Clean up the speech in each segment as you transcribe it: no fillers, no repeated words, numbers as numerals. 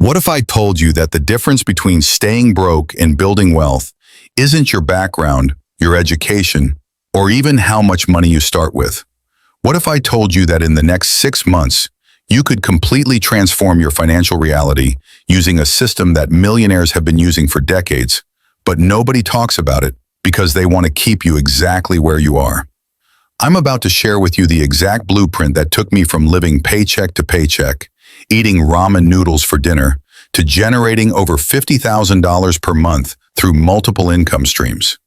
What if I told you that the difference between staying broke and building wealth isn't your background, your education, or even how much money you start with? What if I told you that in the next 6 months, you could completely transform your financial reality using a system that millionaires have been using for decades, but nobody talks about it because they want to keep you exactly where you are? I'm about to share with you the exact blueprint that took me from living paycheck to paycheck, eating ramen noodles for dinner, to generating over $50,000 per month through multiple income streams.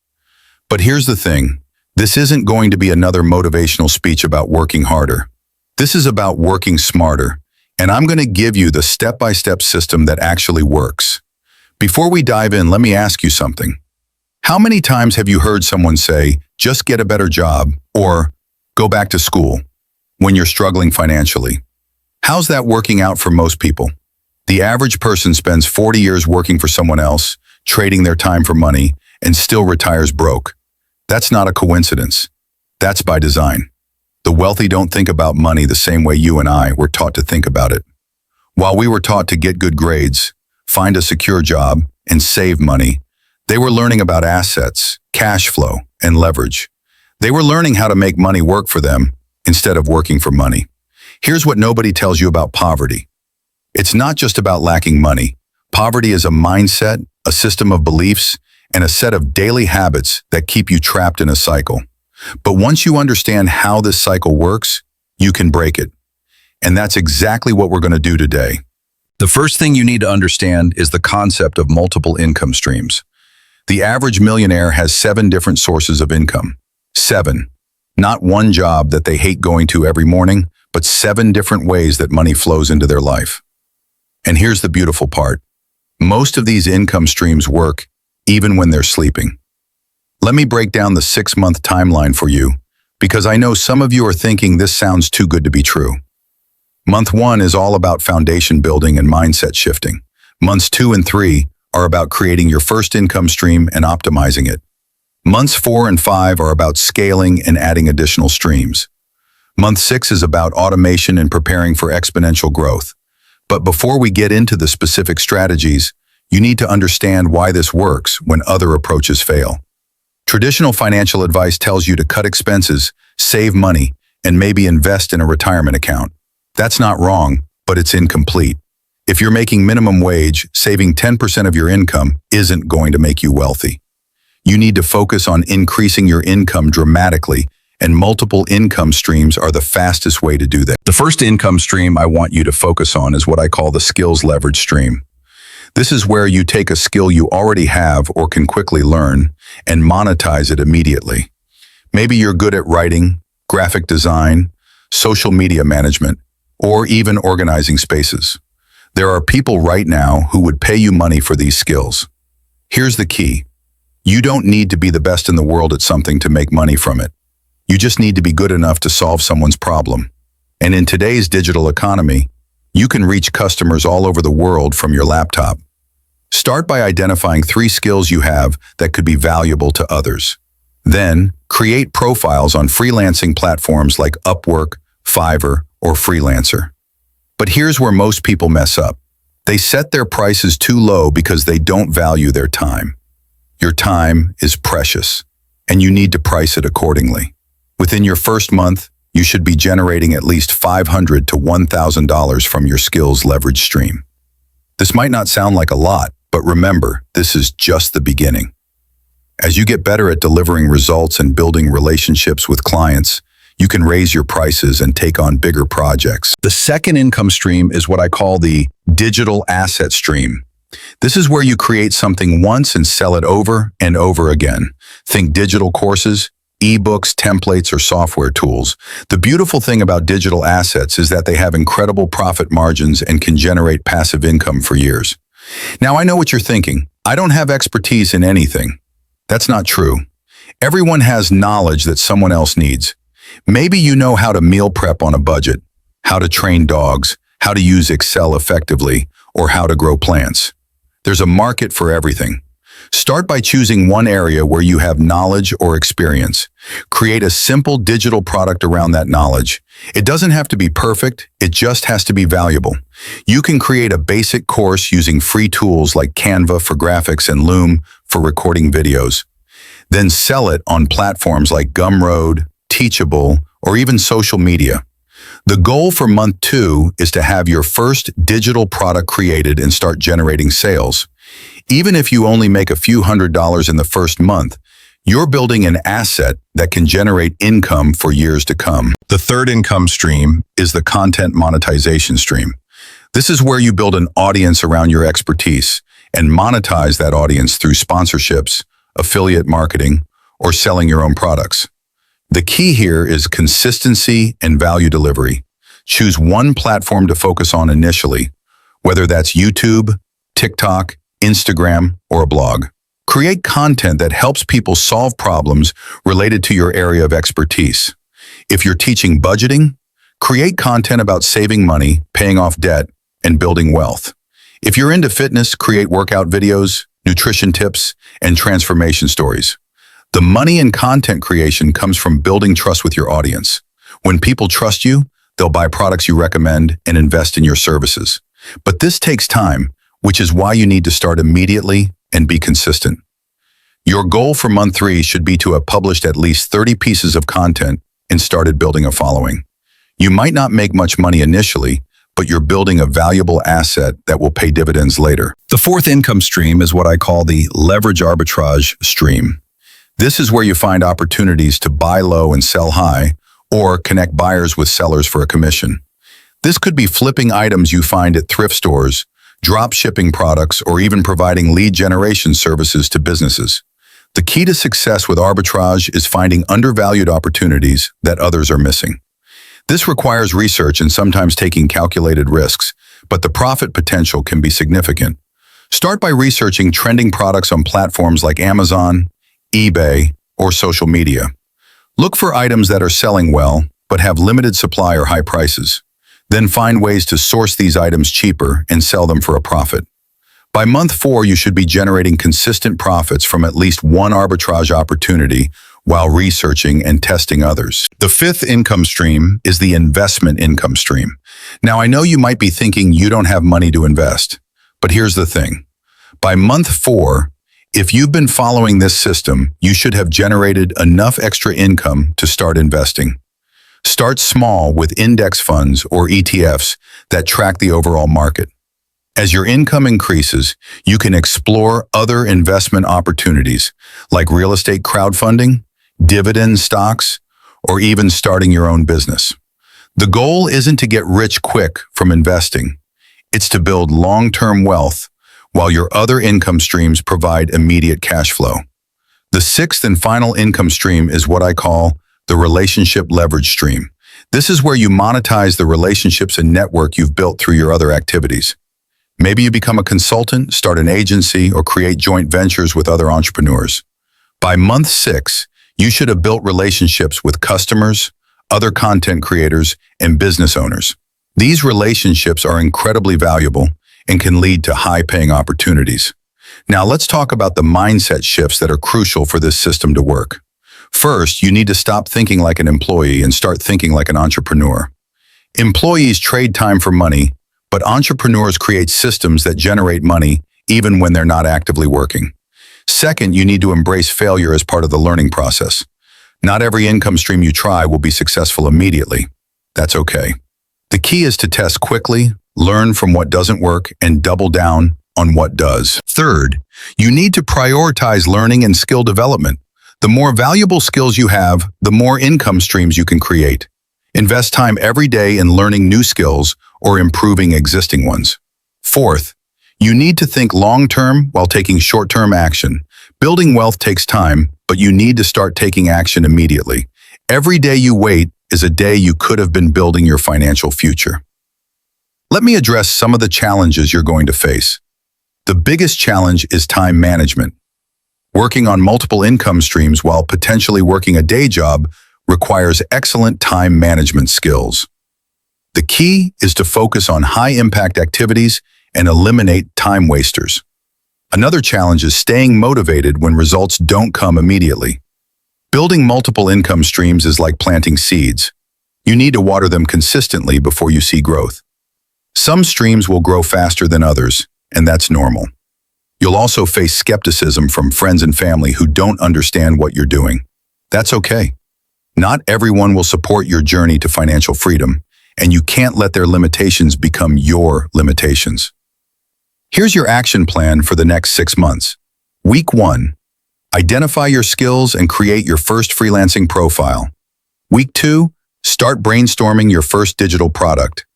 But here's the thing, this isn't going to be another motivational speech about working harder. This is about working smarter, and I'm going to give you the step-by-step system that actually works. Before we dive in, let me ask you something. How many times have you heard someone say, just get a better job, or go back to school, when you're struggling financially? How's that working out for most people? The average person spends 40 years working for someone else, trading their time for money, and still retires broke. That's not a coincidence. That's by design. The wealthy don't think about money the same way you and I were taught to think about it. While we were taught to get good grades, find a secure job, and save money, they were learning about assets, cash flow, and leverage. They were learning how to make money work for them instead of working for money. Here's what nobody tells you about poverty. It's not just about lacking money. Poverty is a mindset, a system of beliefs, and a set of daily habits that keep you trapped in a cycle. But once you understand how this cycle works, you can break it. And that's exactly what we're going to do today. The first thing you need to understand is the concept of multiple income streams. The average millionaire has 7 different sources of income. 7. Not one job that they hate going to every morning, but 7 different ways that money flows into their life. And here's the beautiful part. Most of these income streams work even when they're sleeping. Let me break down the 6-month timeline for you, because I know some of you are thinking this sounds too good to be true. Month 1 is all about foundation building and mindset shifting. Months 2 and 3 are about creating your first income stream and optimizing it. Months 4 and 5 are about scaling and adding additional streams. Month 6 is about automation and preparing for exponential growth. But before we get into the specific strategies, you need to understand why this works when other approaches fail. Traditional financial advice tells you to cut expenses, save money, and maybe invest in a retirement account. That's not wrong, but it's incomplete. If you're making minimum wage, saving 10% of your income isn't going to make you wealthy. You need to focus on increasing your income dramatically, and multiple income streams are the fastest way to do that. The first income stream I want you to focus on is what I call the skills leverage stream. This is where you take a skill you already have or can quickly learn and monetize it immediately. Maybe you're good at writing, graphic design, social media management, or even organizing spaces. There are people right now who would pay you money for these skills. Here's the key. You don't need to be the best in the world at something to make money from it. You just need to be good enough to solve someone's problem. And in today's digital economy, you can reach customers all over the world from your laptop. Start by identifying 3 skills you have that could be valuable to others. Then, create profiles on freelancing platforms like Upwork, Fiverr, or Freelancer. But here's where most people mess up. They set their prices too low because they don't value their time. Your time is precious, and you need to price it accordingly. Within your first month, you should be generating at least $500 to $1,000 from your skills leverage stream. This might not sound like a lot, but remember, this is just the beginning. As you get better at delivering results and building relationships with clients, you can raise your prices and take on bigger projects. The second income stream is what I call the digital asset stream. This is where you create something once and sell it over and over again. Think digital courses, ebooks, templates, or software tools. The beautiful thing about digital assets is that they have incredible profit margins and can generate passive income for years. Now, I know what you're thinking. I don't have expertise in anything. That's not true. Everyone has knowledge that someone else needs. Maybe you know how to meal prep on a budget, how to train dogs, how to use Excel effectively, or how to grow plants. There's a market for everything. Start by choosing one area where you have knowledge or experience. Create a simple digital product around that knowledge. It doesn't have to be perfect, it just has to be valuable. You can create a basic course using free tools like Canva for graphics and Loom for recording videos. Then sell it on platforms like Gumroad, Teachable, or even social media. The goal for month 2 is to have your first digital product created and start generating sales. Even if you only make a few $100s in the first month, you're building an asset that can generate income for years to come. The third income stream is the content monetization stream. This is where you build an audience around your expertise and monetize that audience through sponsorships, affiliate marketing, or selling your own products. The key here is consistency and value delivery. Choose one platform to focus on initially, whether that's YouTube, TikTok, Instagram, or a blog. Create content that helps people solve problems related to your area of expertise. If you're teaching budgeting, create content about saving money, paying off debt, and building wealth. If you're into fitness, create workout videos, nutrition tips, and transformation stories. The money in content creation comes from building trust with your audience. When people trust you, they'll buy products you recommend and invest in your services. But this takes time, which is why you need to start immediately and be consistent. Your goal for month 3 should be to have published at least 30 pieces of content and started building a following. You might not make much money initially, but you're building a valuable asset that will pay dividends later. The fourth income stream is what I call the leverage arbitrage stream. This is where you find opportunities to buy low and sell high, or connect buyers with sellers for a commission. This could be flipping items you find at thrift stores, drop shipping products, or even providing lead generation services to businesses. The key to success with arbitrage is finding undervalued opportunities that others are missing. This requires research and sometimes taking calculated risks, but the profit potential can be significant. Start by researching trending products on platforms like Amazon, eBay, or social media. Look for items that are selling well, but have limited supply or high prices. Then find ways to source these items cheaper and sell them for a profit. By month 4, you should be generating consistent profits from at least one arbitrage opportunity while researching and testing others. The fifth income stream is the investment income stream. Now, I know you might be thinking you don't have money to invest, but here's the thing. By month 4, if you've been following this system, you should have generated enough extra income to start investing. Start small with index funds or ETFs that track the overall market. As your income increases, you can explore other investment opportunities like real estate crowdfunding, dividend stocks, or even starting your own business. The goal isn't to get rich quick from investing. It's to build long-term wealth while your other income streams provide immediate cash flow. The sixth and final income stream is what I call the relationship leverage stream. This is where you monetize the relationships and network you've built through your other activities. Maybe you become a consultant, start an agency, or create joint ventures with other entrepreneurs. By month 6, you should have built relationships with customers, other content creators, and business owners. These relationships are incredibly valuable and can lead to high-paying opportunities. Now let's talk about the mindset shifts that are crucial for this system to work. First, you need to stop thinking like an employee and start thinking like an entrepreneur. Employees trade time for money, but entrepreneurs create systems that generate money even when they're not actively working. Second, you need to embrace failure as part of the learning process. Not every income stream you try will be successful immediately. That's okay. The key is to test quickly, learn from what doesn't work, and double down on what does. Third, you need to prioritize learning and skill development. The more valuable skills you have, the more income streams you can create. Invest time every day in learning new skills or improving existing ones. Fourth, you need to think long-term while taking short-term action. Building wealth takes time, but you need to start taking action immediately. Every day you wait is a day you could have been building your financial future. Let me address some of the challenges you're going to face. The biggest challenge is time management. Working on multiple income streams while potentially working a day job requires excellent time management skills. The key is to focus on high-impact activities and eliminate time wasters. Another challenge is staying motivated when results don't come immediately. Building multiple income streams is like planting seeds. You need to water them consistently before you see growth. Some streams will grow faster than others, and that's normal. You'll also face skepticism from friends and family who don't understand what you're doing. That's okay. Not everyone will support your journey to financial freedom, and you can't let their limitations become your limitations. Here's your action plan for the next 6 months. Week 1. Identify your skills and create your first freelancing profile. Week 2. Start brainstorming your first digital product.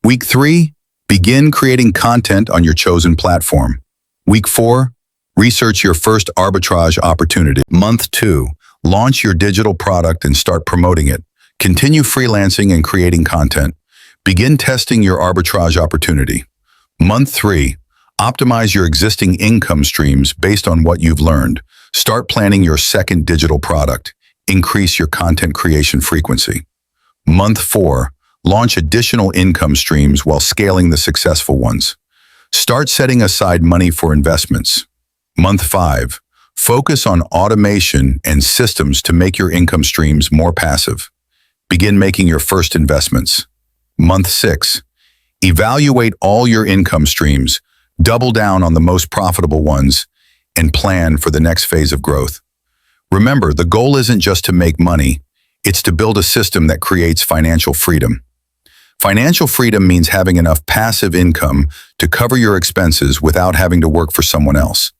Week 3. Begin creating content on your chosen platform. Week 4. Research your first arbitrage opportunity. Month 2. Launch your digital product and start promoting it. Continue freelancing and creating content. Begin testing your arbitrage opportunity. Month 3. Optimize your existing income streams based on what you've learned. Start planning your second digital product. Increase your content creation frequency. Month 4. Launch additional income streams while scaling the successful ones. Start setting aside money for investments. Month 5. Focus on automation and systems to make your income streams more passive. Begin making your first investments. Month 6. Evaluate all your income streams, double down on the most profitable ones, and plan for the next phase of growth. Remember, the goal isn't just to make money, it's to build a system that creates financial freedom. Financial freedom means having enough passive income to cover your expenses without having to work for someone else.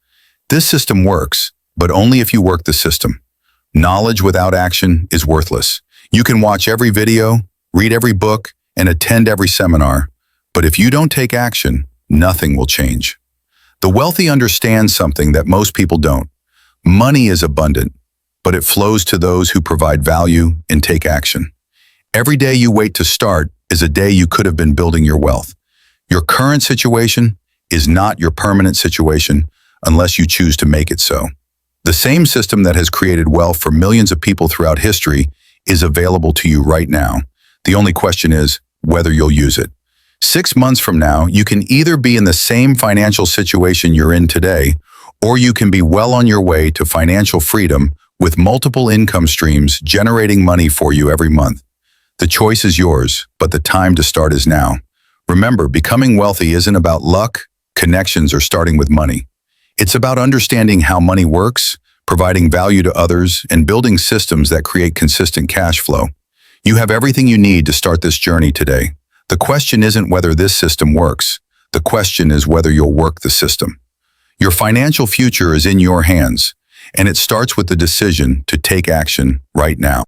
This system works, but only if you work the system. Knowledge without action is worthless. You can watch every video, read every book, and attend every seminar, but if you don't take action, nothing will change. The wealthy understand something that most people don't. Money is abundant, but it flows to those who provide value and take action. Every day you wait to start is a day you could have been building your wealth. Your current situation is not your permanent situation unless you choose to make it so. The same system that has created wealth for millions of people throughout history is available to you right now. The only question is whether you'll use it. 6 months from now, you can either be in the same financial situation you're in today, or you can be well on your way to financial freedom with multiple income streams generating money for you every month. The choice is yours, but the time to start is now. Remember, becoming wealthy isn't about luck, connections, or starting with money. It's about understanding how money works, providing value to others, and building systems that create consistent cash flow. You have everything you need to start this journey today. The question isn't whether this system works. The question is whether you'll work the system. Your financial future is in your hands, and it starts with the decision to take action right now.